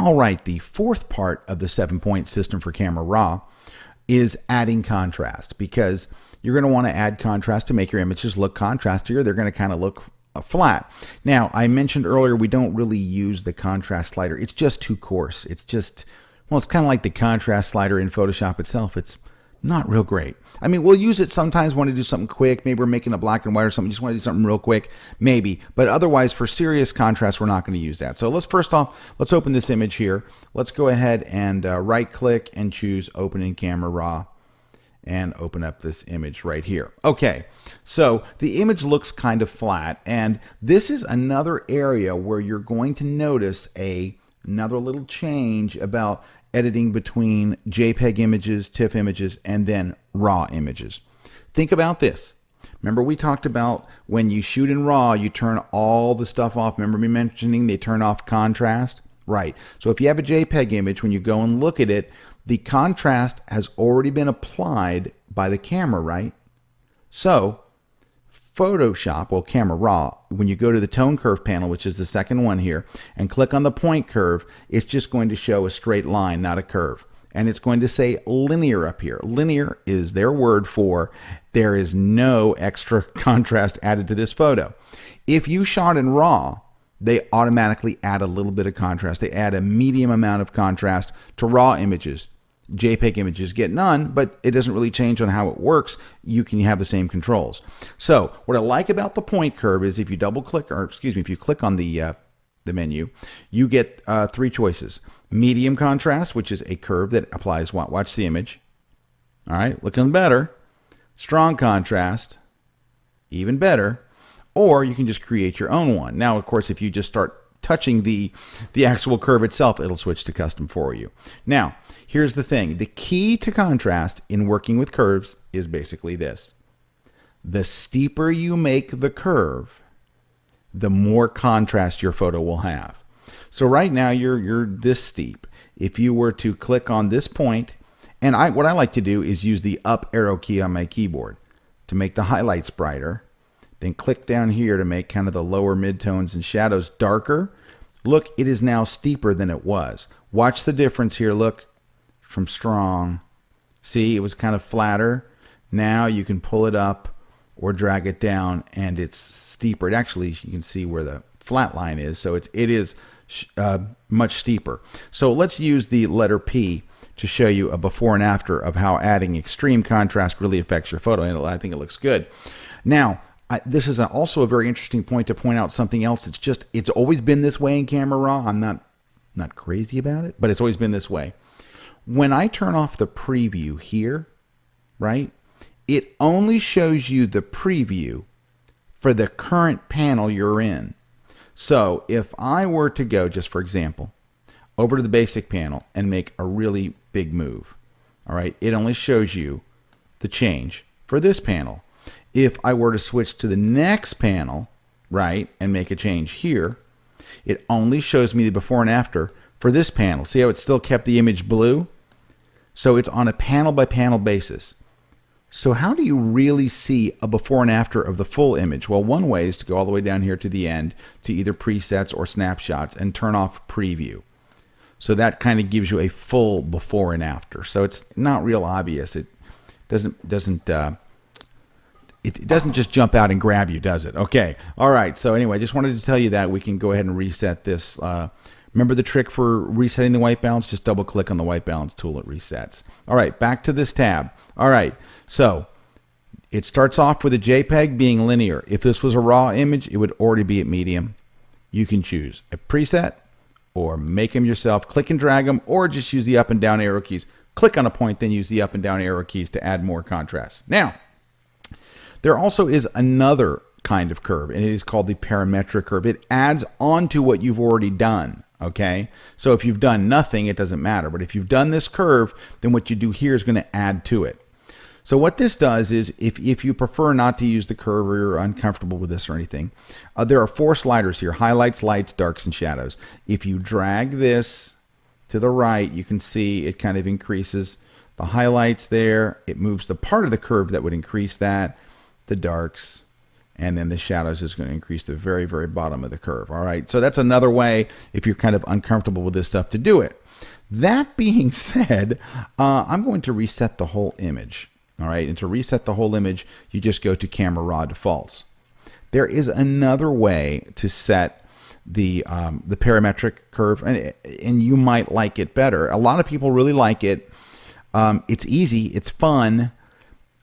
All right, the fourth part of the 7-point system for Camera Raw is adding contrast, because you're going to want to add contrast to make your images look contrastier. They're going to kind of look flat. Now, I mentioned earlier we don't really use the contrast slider. It's just too coarse. It's just, well, it's kind of like the contrast slider in Photoshop itself. It's not real great. I mean, we'll use it sometimes when we do something quick. Maybe we're making a black and white or something. Just want to do something real quick, maybe. But otherwise, for serious contrast, we're not going to use that. So let's first off, let's open this image here. Let's go ahead and right-click and choose Open in Camera Raw and open up this image right here. Okay, so the image looks kind of flat, and this is another area where you're going to notice another little change about editing between JPEG images, TIFF images, and then RAW images. Think about this. Remember we talked about when you shoot in RAW, you turn all the stuff off. Remember me mentioning they turn off contrast? Right. So if you have a JPEG image, when you go and look at it, the contrast has already been applied by the camera, right? So Photoshop, well, Camera Raw, when you go to the tone curve panel, which is the second one here, and click on the point curve, it's just going to show a straight line, not a curve. And it's going to say linear up here. Linear is their word for there is no extra contrast added to this photo. If you shot in RAW, they automatically add a little bit of contrast. They add a medium amount of contrast to RAW images. JPEG images get none, but it doesn't really change on how it works. You can have the same controls. So what I like about the point curve is if you double click, or excuse me, if you click on the menu, you get three choices. Medium contrast, which is a curve that applies, watch the image. All right, looking better. Strong contrast, even better. Or you can just create your own one. Now, of course, if you just start touching the actual curve itself, it'll switch to custom for you. Now, here's the thing. The key to contrast in working with curves is basically this. The steeper you make the curve, the more contrast your photo will have. So right now you're this steep. If you were to click on this point, and what I like to do is use the up arrow key on my keyboard to make the highlights brighter. Then click down here to make kind of the lower midtones and shadows darker. Look, it is now steeper than it was. Watch the difference here. Look, from strong. See, it was kind of flatter. Now you can pull it up or drag it down and it's steeper. It actually, you can see where the flat line is. So it is much steeper. So let's use the letter P to show you a before and after of how adding extreme contrast really affects your photo. And I think it looks good. Now, this is also a very interesting point to point out something else. It's always been this way in Camera Raw. I'm not crazy about it, but it's always been this way. When I turn off the preview here, right, it only shows you the preview for the current panel you're in. So if I were to go, just for example, over to the basic panel and make a really big move, all right, it only shows you the change for this panel. If I were to switch to the next panel, right, and make a change here, it only shows me the before and after for this panel. See how it still kept the image blue? So it's on a panel by panel basis. So how do you really see a before and after of the full image? Well, one way is to go all the way down here to the end to either presets or snapshots and turn off preview. So that kind of gives you a full before and after. So it's not real obvious. It doesn't just jump out and grab you, does it? Okay. All right. So anyway, I just wanted to tell you that we can go ahead and reset this. Remember the trick for resetting the white balance? Just double click on the white balance tool. It resets. All right. Back to this tab. All right. So it starts off with a JPEG being linear. If this was a raw image, it would already be at medium. You can choose a preset or make them yourself. Click and drag them, or just use the up and down arrow keys. Click on a point, then use the up and down arrow keys to add more contrast. Now, there also is another kind of curve, and it is called the parametric curve. It adds on to what you've already done, okay? So if you've done nothing, it doesn't matter. But if you've done this curve, then what you do here is going to add to it. So what this does is, if you prefer not to use the curve or you're uncomfortable with this or anything, there are 4 sliders here: highlights, lights, darks, and shadows. If you drag this to the right, you can see it kind of increases the highlights there. It moves the part of the curve that would increase that, the darks, and then the shadows is going to increase the very, very bottom of the curve. All right, so that's another way, if you're kind of uncomfortable with this stuff, to do it. That being said, I'm going to reset the whole image. All right, and to reset the whole image, you just go to Camera Raw Defaults. There is another way to set the parametric curve, and you might like it better. A lot of people really like it. It's easy, it's fun.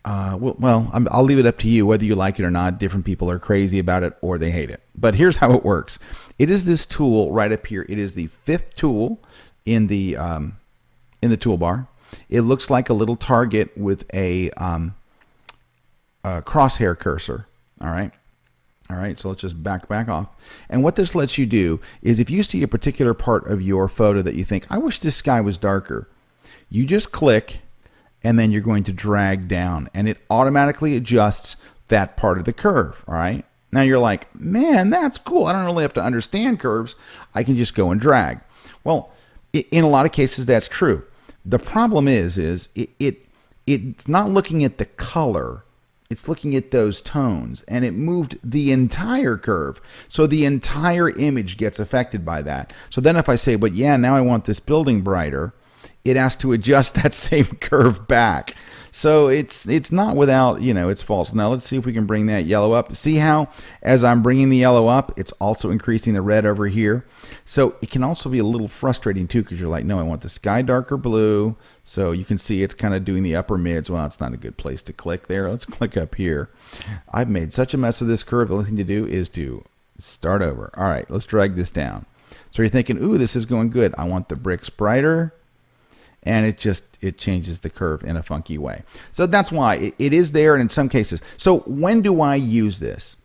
I'll leave it up to you whether you like it or not. Different people are crazy about it or they hate it. But here's how it works. It is this tool right up here. It is the 5th tool in the toolbar. It looks like a little target with a crosshair cursor. All right, so let's just back off. And what this lets you do is if you see a particular part of your photo that you think, I wish this sky was darker, you just click and then you're going to drag down and it automatically adjusts that part of the curve. All right, now you're like, man, that's cool. I don't really have to understand curves. I can just go and drag. Well, in a lot of cases, that's true. The problem is it's not looking at the color. It's looking at those tones, and it moved the entire curve. So the entire image gets affected by that. So then if I say, but yeah, now I want this building brighter, it has to adjust that same curve back. So it's not without, it's false. Now let's see if we can bring that yellow up. See how as I'm bringing the yellow up, it's also increasing the red over here. So it can also be a little frustrating too, because you're like, no, I want the sky darker blue. So you can see it's kind of doing the upper mids. Well, it's not a good place to click there. Let's click up here. I've made such a mess of this curve. The only thing to do is to start over. All right, let's drag this down. So you're thinking, ooh, this is going good. I want the bricks brighter. And it changes the curve in a funky way. So that's why it is there, and in some cases. So when do I use this?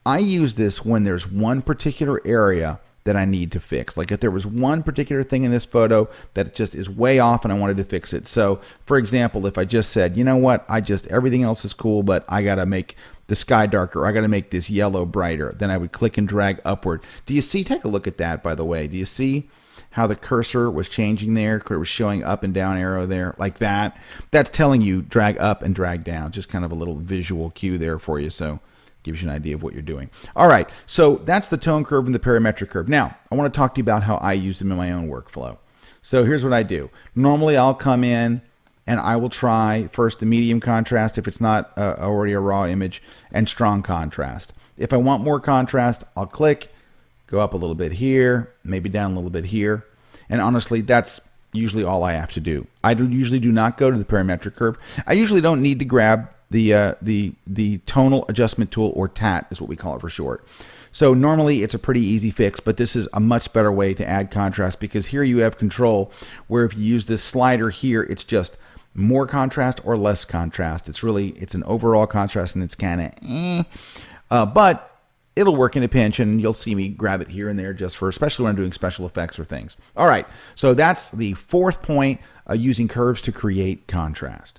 I use this when there's one particular area that I need to fix. Like if there was one particular thing in this photo that just is way off and I wanted to fix it. So for example, if I just said, you know what, everything else is cool, but I got to make the sky darker. I got to make this yellow brighter. Then I would click and drag upward. Do you see? Take a look at that, by the way. Do you see how the cursor was changing there? It was showing up and down arrow there like that. That's telling you drag up and drag down. Just kind of a little visual cue there for you. So gives you an idea of what you're doing. All right, so that's the tone curve and the parametric curve. Now, I want to talk to you about how I use them in my own workflow. So here's what I do. Normally, I'll come in and I will try first the medium contrast if it's not already a raw image, and strong contrast. If I want more contrast, I'll click, go up a little bit here, maybe down a little bit here. And honestly, that's usually all I have to do. I usually do not go to the parametric curve. I usually don't need to grab the tonal adjustment tool, or TAT is what we call it for short. So normally it's a pretty easy fix, but this is a much better way to add contrast, because here you have control, where if you use this slider here, it's just more contrast or less contrast. It's an overall contrast, and it's kind of but it'll work in a pinch, and you'll see me grab it here and there just for, especially when I'm doing special effects or things. All right, so that's the 4th point, using curves to create contrast.